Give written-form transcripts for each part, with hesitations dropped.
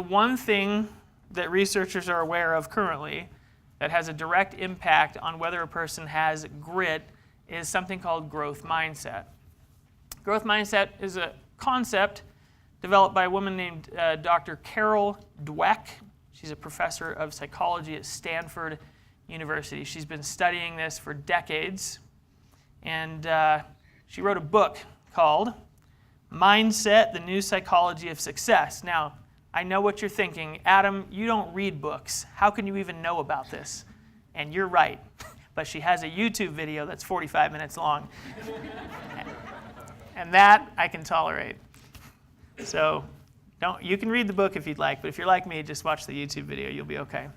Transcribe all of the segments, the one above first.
one thing that researchers are aware of currently that has a direct impact on whether a person has grit is something called growth mindset. Growth mindset is a concept developed by a woman named Dr. Carol Dweck. She's a professor of psychology at Stanford University. She's been studying this for decades, and she wrote a book called Mindset, the New Psychology of Success. Now, I know what you're thinking. Adam, you don't read books. How can you even know about this? And you're right. But she has a YouTube video that's 45 minutes long. And that I can tolerate. So you can read the book if you'd like, but if you're like me, just watch the YouTube video. You'll be okay.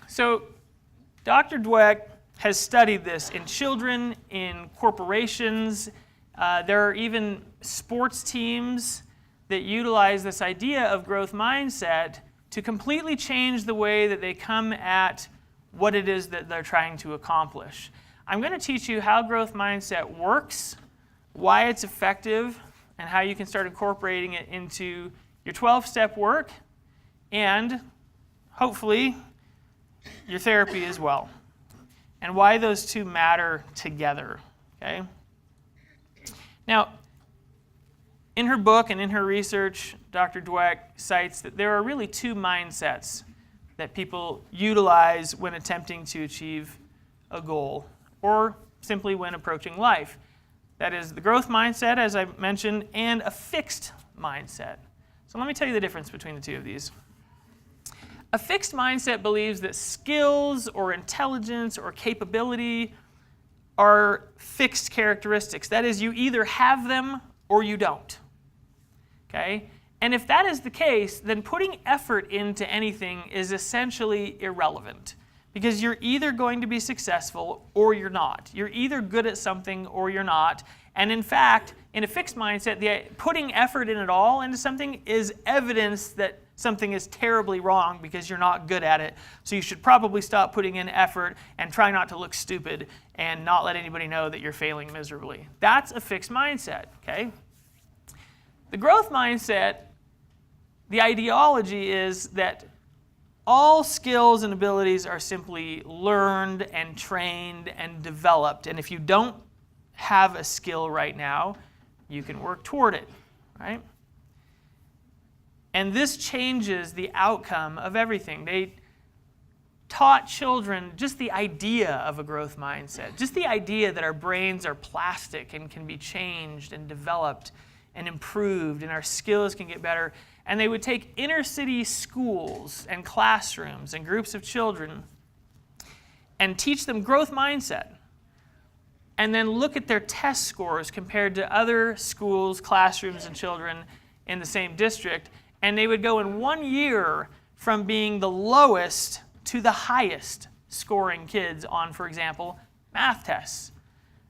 So Dr. Dweck has studied this in children, in corporations. There are even sports teams that utilize this idea of growth mindset to completely change the way that they come at what it is that they're trying to accomplish. I'm going to teach you how growth mindset works, why it's effective, and how you can start incorporating it into your 12-step work and, hopefully, your therapy as well, and why those two matter together. Okay? Now, in her book and in her research, Dr. Dweck cites that there are really two mindsets that people utilize when attempting to achieve a goal, or simply when approaching life. That is the growth mindset, as I mentioned, and a fixed mindset. So let me tell you the difference between the two of these. A fixed mindset believes that skills or intelligence or capability are fixed characteristics. That is, you either have them or you don't. Okay? And if that is the case, then putting effort into anything is essentially irrelevant, because you're either going to be successful or you're not. You're either good at something or you're not. And in fact, in a fixed mindset, putting effort in at all into something is evidence that something is terribly wrong because you're not good at it. So you should probably stop putting in effort and try not to look stupid and not let anybody know that you're failing miserably. That's a fixed mindset, okay? The growth mindset, the ideology is that all skills and abilities are simply learned and trained and developed. And if you don't have a skill right now, you can work toward it, right? And this changes the outcome of everything. They taught children just the idea of a growth mindset, just the idea that our brains are plastic and can be changed and developed and improved, and our skills can get better. And they would take inner city schools and classrooms and groups of children and teach them growth mindset, and then look at their test scores compared to other schools, classrooms, and children in the same district. And they would go in 1 year from being the lowest to the highest scoring kids on, for example, math tests.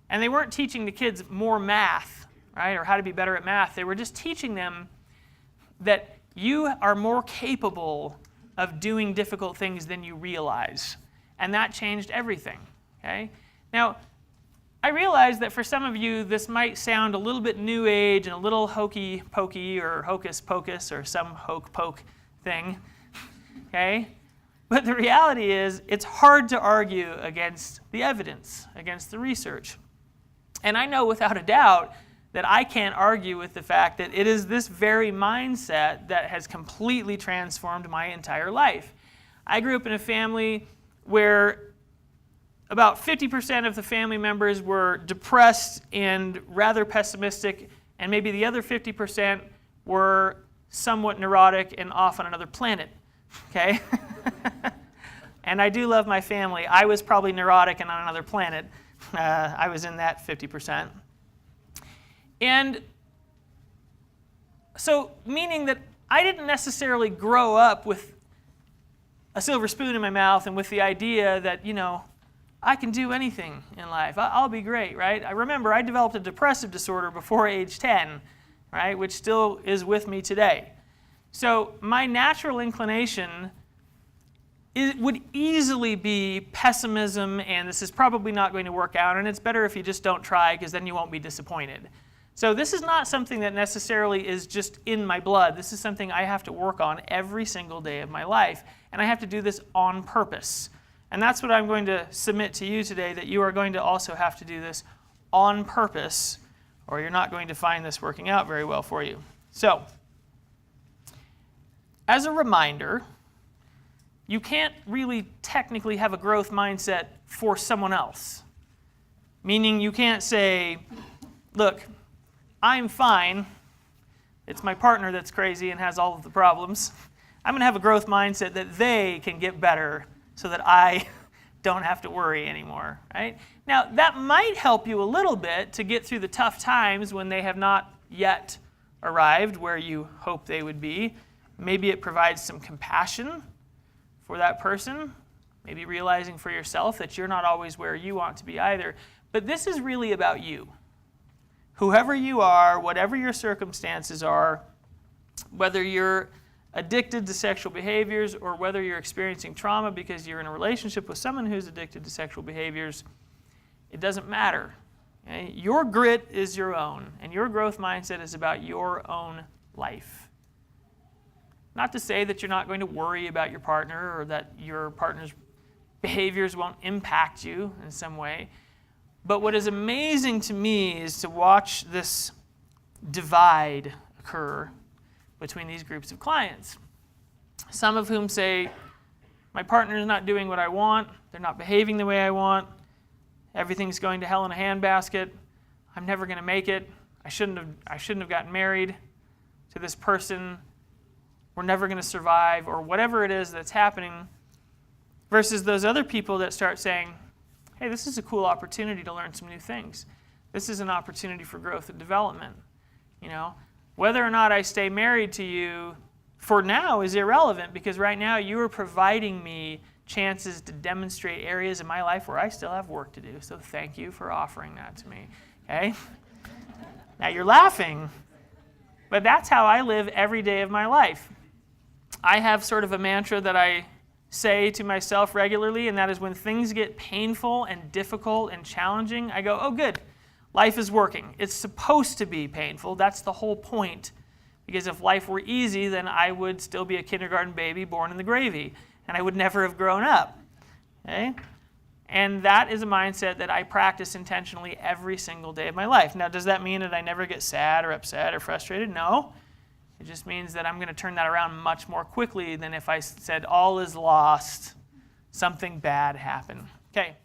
And they weren't teaching the kids more math, right, or how to be better at math. They were just teaching them that you are more capable of doing difficult things than you realize. And that changed everything, okay? Now, I realize that for some of you, this might sound a little bit new age and a little hokey pokey or hocus pocus or some hoke poke thing, okay? But the reality is, it's hard to argue against the evidence, against the research. And I know without a doubt that I can't argue with the fact that it is this very mindset that has completely transformed my entire life. I grew up in a family where about 50% of the family members were depressed and rather pessimistic, and maybe the other 50% were somewhat neurotic and off on another planet, okay? And I do love my family. I was probably neurotic and on another planet. I was in that 50%. And so, meaning that I didn't necessarily grow up with a silver spoon in my mouth and with the idea that, you know, I can do anything in life. I'll be great, right? I remember I developed a depressive disorder before age 10, right, which still is with me today. So my natural inclination would easily be pessimism, and this is probably not going to work out, and it's better if you just don't try because then you won't be disappointed. So this is not something that necessarily is just in my blood. This is something I have to work on every single day of my life, and I have to do this on purpose. And that's what I'm going to submit to you today, that you are going to also have to do this on purpose, or you're not going to find this working out very well for you. So, as a reminder, you can't really technically have a growth mindset for someone else. Meaning you can't say, look, I'm fine. It's my partner that's crazy and has all of the problems. I'm going to have a growth mindset that they can get better so that I don't have to worry anymore, right? Now, that might help you a little bit to get through the tough times when they have not yet arrived where you hope they would be. Maybe it provides some compassion for that person, maybe realizing for yourself that you're not always where you want to be either. But this is really about you. Whoever you are, whatever your circumstances are, whether you're addicted to sexual behaviors or whether you're experiencing trauma because you're in a relationship with someone who's addicted to sexual behaviors, it doesn't matter. Okay? Your grit is your own, and your growth mindset is about your own life. Not to say that you're not going to worry about your partner or that your partner's behaviors won't impact you in some way. But what is amazing to me is to watch this divide occur between these groups of clients. Some of whom say, my partner is not doing what I want, they're not behaving the way I want, everything's going to hell in a handbasket, I'm never going to make it, I shouldn't have gotten married to this person, we're never going to survive, or whatever it is that's happening, versus those other people that start saying, hey, this is a cool opportunity to learn some new things. This is an opportunity for growth and development. You know, whether or not I stay married to you for now is irrelevant, because right now you are providing me chances to demonstrate areas in my life where I still have work to do. So thank you for offering that to me. Okay? Now you're laughing, but that's how I live every day of my life. I have sort of a mantra that I say to myself regularly, and that is when things get painful and difficult and challenging, I go, oh good, life is working. It's supposed to be painful. That's the whole point. Because if life were easy, then I would still be a kindergarten baby born in the gravy, and I would never have grown up. Okay? And that is a mindset that I practice intentionally every single day of my life. Now, does that mean that I never get sad or upset or frustrated? No. It just means that I'm going to turn that around much more quickly than if I said all is lost, something bad happened. Okay.